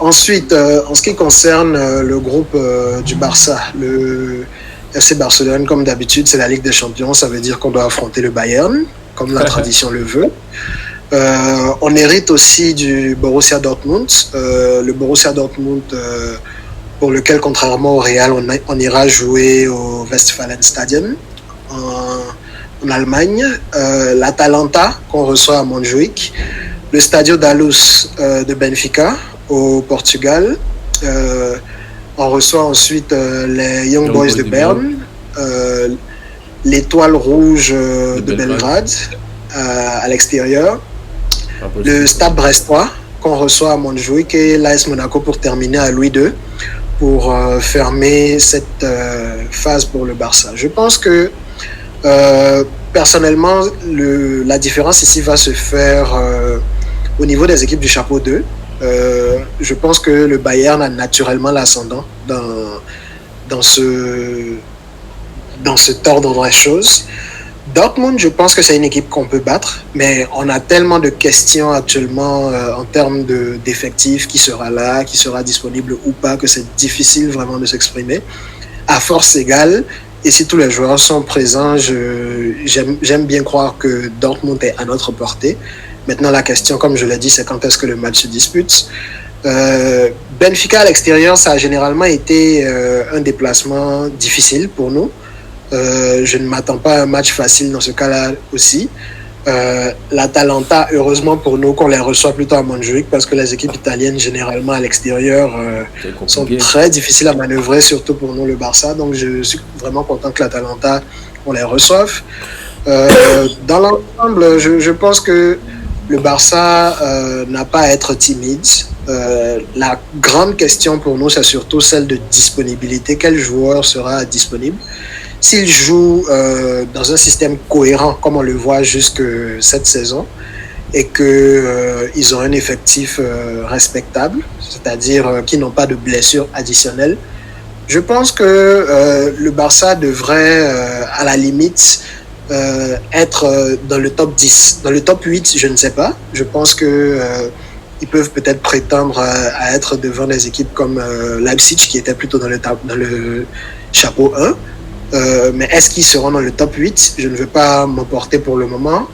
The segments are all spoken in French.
Ensuite, en ce qui concerne le groupe du Barça, le FC Barcelone, comme d'habitude, c'est la Ligue des Champions. Ça veut dire qu'on doit affronter le Bayern, comme la tradition le veut. On hérite aussi du Borussia Dortmund. Le Borussia Dortmund, pour lequel, contrairement au Real, on ira jouer au Westfalenstadion en Allemagne. L'Atalanta, qu'on reçoit à Montjuïc. Le Stadio da Luz de Benfica, au Portugal. On reçoit ensuite les Young Boys de Berne, l'Étoile Rouge de Belgrade à l'extérieur, le Stade Brestois qu'on reçoit à Montjuïc et l'AS Monaco pour terminer à Louis II pour fermer cette phase pour le Barça. Je pense que personnellement, la différence ici va se faire au niveau des équipes du chapeau 2. Je pense que le Bayern a naturellement l'ascendant dans cet ordre des choses. Dortmund, je pense que c'est une équipe qu'on peut battre, mais on a tellement de questions actuellement en termes d'effectifs, qui sera là, qui sera disponible ou pas, que c'est difficile vraiment de s'exprimer. À force égale, et si tous les joueurs sont présents, j'aime bien croire que Dortmund est à notre portée. Maintenant, la question, comme je l'ai dit, c'est quand est-ce que le match se dispute. Benfica à l'extérieur, ça a généralement été un déplacement difficile pour nous. Je ne m'attends pas à un match facile dans ce cas-là aussi. L'Atalanta, heureusement pour nous, qu'on les reçoit plutôt à Montjuïc parce que les équipes italiennes, généralement à l'extérieur, sont très difficiles à manœuvrer, surtout pour nous, le Barça. Donc, je suis vraiment content que l'Atalanta, on les reçoive. Dans l'ensemble, je pense que le Barça n'a pas à être timide. La grande question pour nous, c'est surtout celle de disponibilité. Quel joueur sera disponible? S'ils jouent dans un système cohérent, comme on le voit jusque cette saison, et qu'ils ont un effectif respectable, c'est-à-dire qu'ils n'ont pas de blessures additionnelles, je pense que le Barça devrait, à la limite, être dans le top 10. Dans le top 8, je ne sais pas. Je pense qu'ils peuvent peut-être prétendre à être devant des équipes comme Leipzig, qui était plutôt dans le chapeau 1. Mais est-ce qu'ils seront dans le top 8? Je ne veux pas m'emporter pour le moment.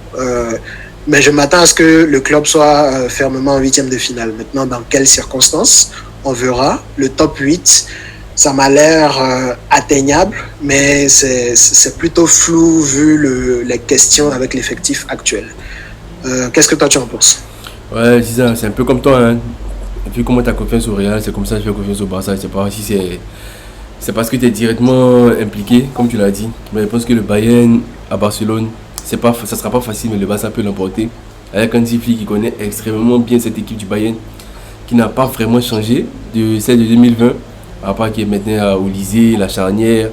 Mais je m'attends à ce que le club soit fermement en huitième de finale. Maintenant, dans quelles circonstances? On verra. Le top 8, ça m'a l'air atteignable, mais c'est plutôt flou vu les questions avec l'effectif actuel. Qu'est-ce que toi tu en penses? Ouais, c'est ça, c'est un peu comme toi. Hein. Vu comment tu as confiance au Real, c'est comme ça que je fais confiance au Barça. Je sais pas si c'est parce que tu es directement impliqué, comme tu l'as dit. Mais je pense que le Bayern à Barcelone, ça ne sera pas facile, mais le Barça peut l'emporter. Avec un Flick qui connaît extrêmement bien cette équipe du Bayern, qui n'a pas vraiment changé de celle de 2020, à part qui est maintenant à Olysée, la charnière.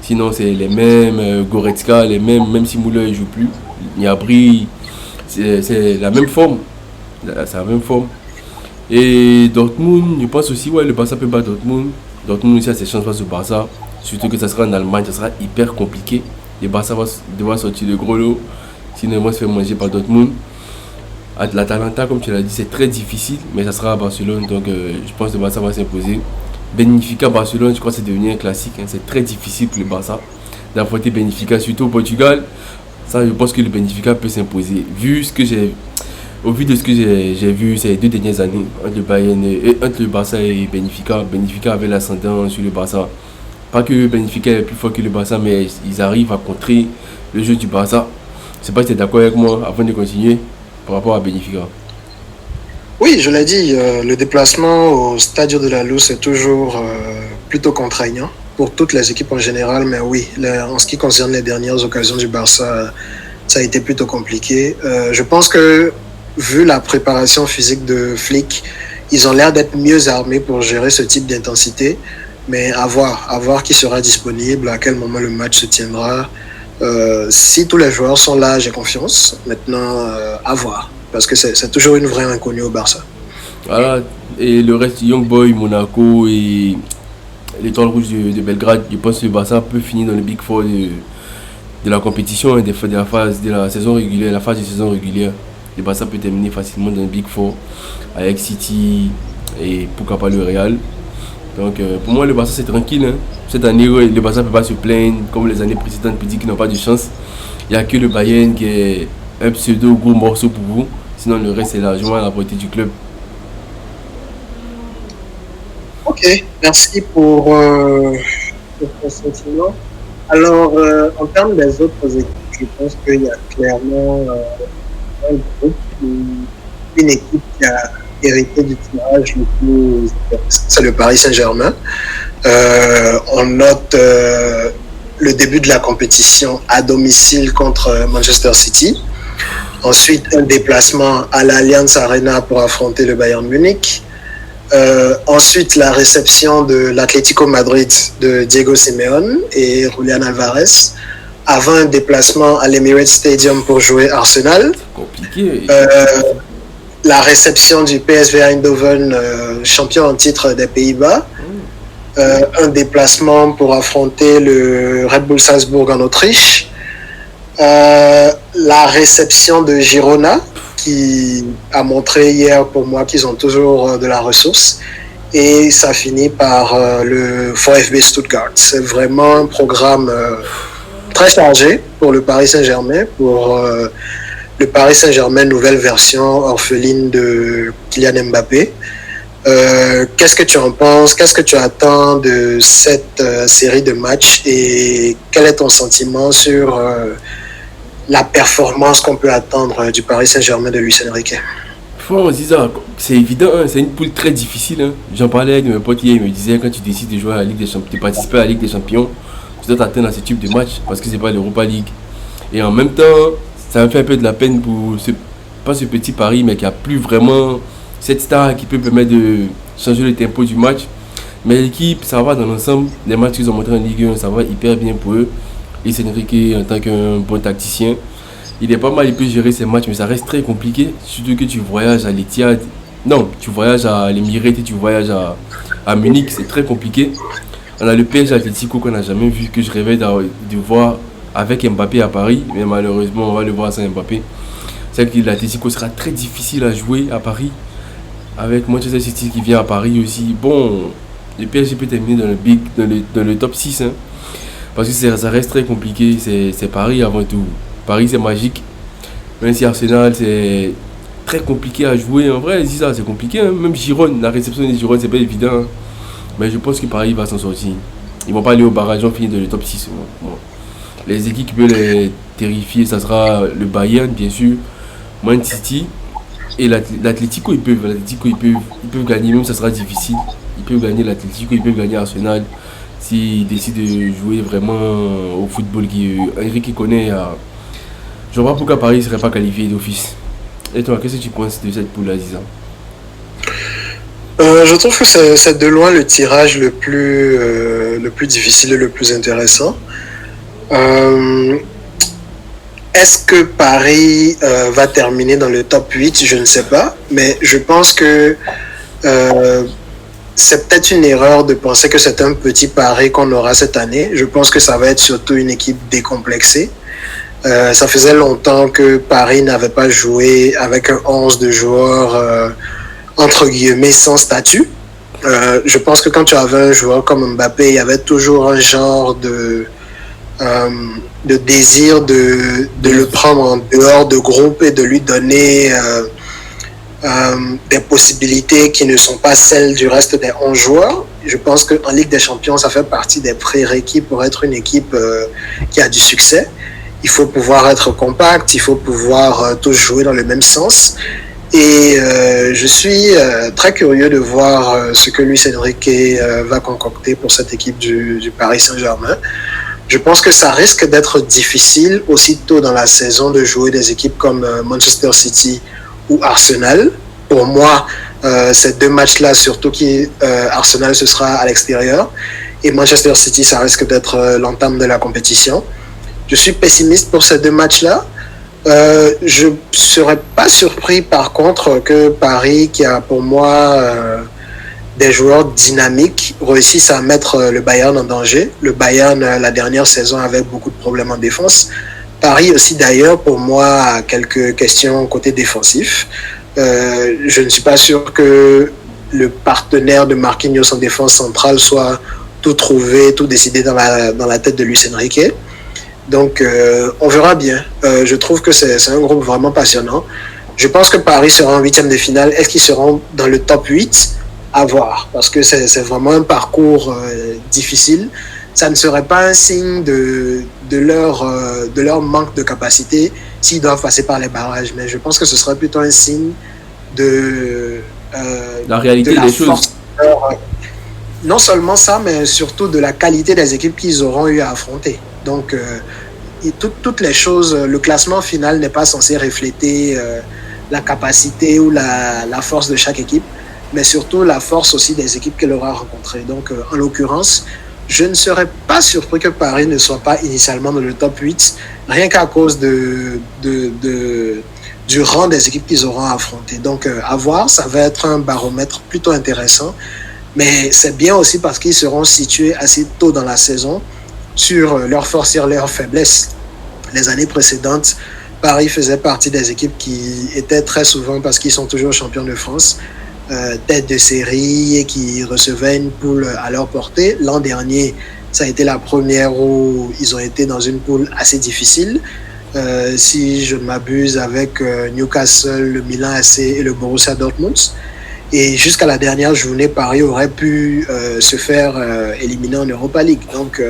Sinon, c'est les mêmes, Goretzka, les mêmes, même si Müller ne joue plus. Gnabry, c'est la même forme. C'est la même forme. Et Dortmund, je pense aussi, ouais, le Barça peut battre Dortmund. Dortmund aussi a ses chances face au Barça. Surtout que ça sera en Allemagne, ça sera hyper compliqué. Le Barça va devoir sortir de gros lot. Sinon, ils vont se faire manger par Dortmund. L'Atalanta, comme tu l'as dit, c'est très difficile, mais ça sera à Barcelone. Donc, je pense que le Barça va s'imposer. Benfica Barcelone, je crois que c'est devenu un classique. Hein. C'est très difficile pour le Barça d'affronter Benfica, surtout au Portugal. Ça, je pense que le Benfica peut s'imposer. Au vu de ce que j'ai vu ces 2 dernières années entre le Barça et Benfica, Benfica avait l'ascendant sur le Barça. Pas que Benfica est plus fort que le Barça, mais ils arrivent à contrer le jeu du Barça. Je ne sais pas si tu es d'accord avec moi avant de continuer par rapport à Benfica. Oui, je l'ai dit, le déplacement au Stadio de la Luz est toujours plutôt contraignant pour toutes les équipes en général, mais oui, en ce qui concerne les dernières occasions du Barça, ça a été plutôt compliqué. Je pense que, vu la préparation physique de Flick, ils ont l'air d'être mieux armés pour gérer ce type d'intensité, mais à voir qui sera disponible, à quel moment le match se tiendra. Si tous les joueurs sont là, j'ai confiance. Maintenant, à voir. Parce que c'est toujours une vraie inconnue au Barça. Voilà, et le reste, Young Boy, Monaco et l'Étoile Rouge de Belgrade, je pense que le Barça peut finir dans le Big Four de la compétition, de la phase de la saison régulière, la phase de saison régulière. Le Barça peut terminer facilement dans le Big Four avec City, et pourquoi pas le Real. Donc pour moi le Barça c'est tranquille. Hein. Cette année le Barça ne peut pas se plaindre comme les années précédentes pour dire qu'ils n'ont pas de chance. Il n'y a que le Bayern qui est un pseudo gros morceau pour vous. Sinon le reste c'est largement à la portée du club. Ok, merci pour ton sentiment. Alors, en termes des autres équipes, je pense qu'il y a clairement un groupe, une équipe qui a hérité du tirage le plus intéressant, c'est le Paris Saint-Germain. On note le début de la compétition à domicile contre Manchester City. Ensuite, un déplacement à l'Allianz Arena pour affronter le Bayern Munich. Ensuite, la réception de l'Atlético Madrid de Diego Simeone et Julián Álvarez, avant un déplacement à l'Emirates Stadium pour jouer Arsenal. Compliqué. La réception du PSV Eindhoven, champion en titre des Pays-Bas. Un déplacement pour affronter le Red Bull Salzbourg en Autriche. La réception de Girona, qui a montré hier pour moi qu'ils ont toujours de la ressource. Et ça finit par le VfB Stuttgart. C'est vraiment un programme très chargé pour le Paris Saint-Germain, pour le Paris Saint-Germain, nouvelle version orpheline de Kylian Mbappé. Qu'est-ce que tu en penses? Qu'est-ce que tu attends de cette série de matchs? Et quel est ton sentiment sur la performance qu'on peut attendre du Paris Saint-Germain de Luis Enrique? Franchement, c'est évident, hein, c'est une poule très difficile. Hein. J'en parlais avec mes potes hier, ils me disaient quand tu décides de jouer à la Ligue des Champions, de participer à la Ligue des Champions, tu dois t'attendre à ce type de match parce que c'est pas l'Europa League. Et en même temps, ça me fait un peu de la peine pour pas ce petit Paris, mais qui a plus vraiment cette star qui peut permettre de changer le tempo du match. Mais l'équipe, ça va dans l'ensemble. Les matchs qu'ils ont montrés en Ligue 1, ça va hyper bien pour eux. Et c'est Enrique, en tant qu'un bon tacticien, il est pas mal, il peut gérer ses matchs, mais ça reste très compliqué. Surtout que tu voyages à l'Etihad. Non, tu voyages à l'Emirates et tu voyages à Munich, c'est très compliqué. On a le PSG Atlético qu'on n'a jamais vu, que je rêvais de voir avec Mbappé à Paris, mais malheureusement, on va le voir sans Mbappé. C'est que l'Atlético sera très difficile à jouer à Paris. Avec Manchester City qui vient à Paris aussi. Bon, le PSG peut terminer dans le top 6. Hein. Parce que ça reste très compliqué, c'est Paris avant tout. Paris c'est magique, même si Arsenal c'est très compliqué à jouer. En vrai, c'est ça, c'est compliqué. Hein. Même Gironde, la réception des Gironde, c'est pas évident. Hein. Mais je pense que Paris va s'en sortir. Ils vont pas aller au barrage, ils vont finir dans le top 6. Bon. Les équipes qui peuvent les terrifier, ça sera le Bayern, bien sûr, Man City et l'Atlético. Ils peuvent gagner, même ça sera difficile. Ils peuvent gagner l'Atlético, ils peuvent gagner Arsenal. S'il décide de jouer vraiment au football Enrique connaît, je vois pas pourquoi Paris ne serait pas qualifié d'office. Et toi, qu'est-ce que tu penses de cette poule-là, Ziza? Je trouve que c'est de loin le tirage le plus difficile et le plus intéressant. Est-ce que Paris va terminer dans le top 8? Je ne sais pas, mais je pense que c'est peut-être une erreur de penser que c'est un petit Paris qu'on aura cette année. Je pense que ça va être surtout une équipe décomplexée. Ça faisait longtemps que Paris n'avait pas joué avec un 11 de joueurs entre guillemets sans statut. Je pense que quand tu avais un joueur comme Mbappé, il y avait toujours un genre de désir de le prendre en dehors de groupe et de lui donner des possibilités qui ne sont pas celles du reste des 11 joueurs. Je pense qu'en Ligue des Champions, ça fait partie des prérequis pour être une équipe qui a du succès. Il faut pouvoir être compact, il faut pouvoir tous jouer dans le même sens. Et je suis très curieux de voir ce que Luis Enrique va concocter pour cette équipe du Paris Saint-Germain. Je pense que ça risque d'être difficile aussitôt dans la saison de jouer des équipes comme Manchester City ou Arsenal. Pour moi, ces deux matchs-là, surtout Arsenal, ce sera à l'extérieur. Et Manchester City, ça risque d'être l'entame de la compétition. Je suis pessimiste pour ces deux matchs-là. Je ne serais pas surpris, par contre, que Paris, qui a pour moi des joueurs dynamiques, réussissent à mettre le Bayern en danger. Le Bayern, la dernière saison, avait beaucoup de problèmes en défense. Paris aussi, d'ailleurs, pour moi, a quelques questions côté défensif. Je ne suis pas sûr que le partenaire de Marquinhos en défense centrale soit tout trouvé, tout décidé dans la tête de Luis Enrique. Donc, on verra bien. Je trouve que c'est un groupe vraiment passionnant. Je pense que Paris sera en huitième de finale. Est-ce qu'ils seront dans le top 8? À voir, parce que c'est vraiment un parcours difficile. Ça ne serait pas un signe de leur manque de capacité s'ils doivent passer par les barrages, mais je pense que ce serait plutôt un signe de la réalité des choses. Non seulement ça, mais surtout de la qualité des équipes qu'ils auront eu à affronter. Donc, toutes les choses, le classement final n'est pas censé refléter la capacité ou la force de chaque équipe, mais surtout la force aussi des équipes qu'elle aura rencontrées. Donc, en l'occurrence, je ne serais pas surpris que Paris ne soit pas initialement dans le top 8, rien qu'à cause du rang des équipes qu'ils auront affrontées. Donc, à voir, ça va être un baromètre plutôt intéressant, mais c'est bien aussi parce qu'ils seront situés assez tôt dans la saison sur leurs forces et leurs faiblesses. Les années précédentes, Paris faisait partie des équipes qui étaient très souvent, parce qu'ils sont toujours champions de France, tête de série et qui recevaient une poule à leur portée. L'an dernier, ça a été la première où ils ont été dans une poule assez difficile. Si je ne m'abuse, avec Newcastle, le Milan AC et le Borussia Dortmund. Et jusqu'à la dernière journée, Paris aurait pu se faire éliminer en Europa League. Donc,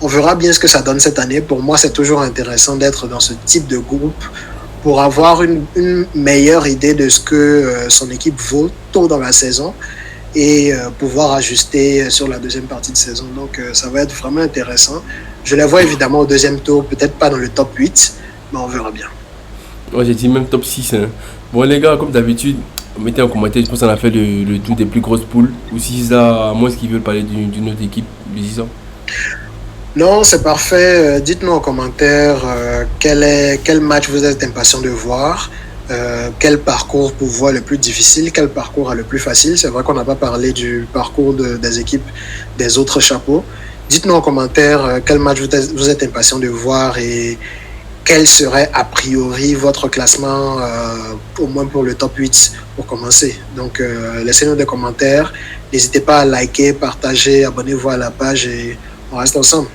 on verra bien ce que ça donne cette année. Pour moi, c'est toujours intéressant d'être dans ce type de groupe pour avoir une meilleure idée de ce que son équipe vaut tôt dans la saison et pouvoir ajuster sur la deuxième partie de saison. Donc, ça va être vraiment intéressant. Je les vois évidemment au deuxième tour, peut-être pas dans le top 8, mais on verra bien. Moi, j'ai dit même top 6. Hein. Bon, les gars, comme d'habitude, mettez en commentaire, je pense qu'on a fait le tour des plus grosses poules. Ou si ça, à moins qu'ils veulent parler d'une autre équipe, disons. Non, c'est parfait. Dites-nous en commentaire quel match vous êtes impatient de voir, quel parcours pour vous est le plus difficile, quel parcours est le plus facile. C'est vrai qu'on n'a pas parlé du parcours des équipes des autres chapeaux. Dites-nous en commentaire quel match vous êtes impatient de voir et quel serait a priori votre classement, au moins pour le top 8 pour commencer. Donc, laissez-nous des commentaires. N'hésitez pas à liker, partager, abonnez-vous à la page et on reste ensemble.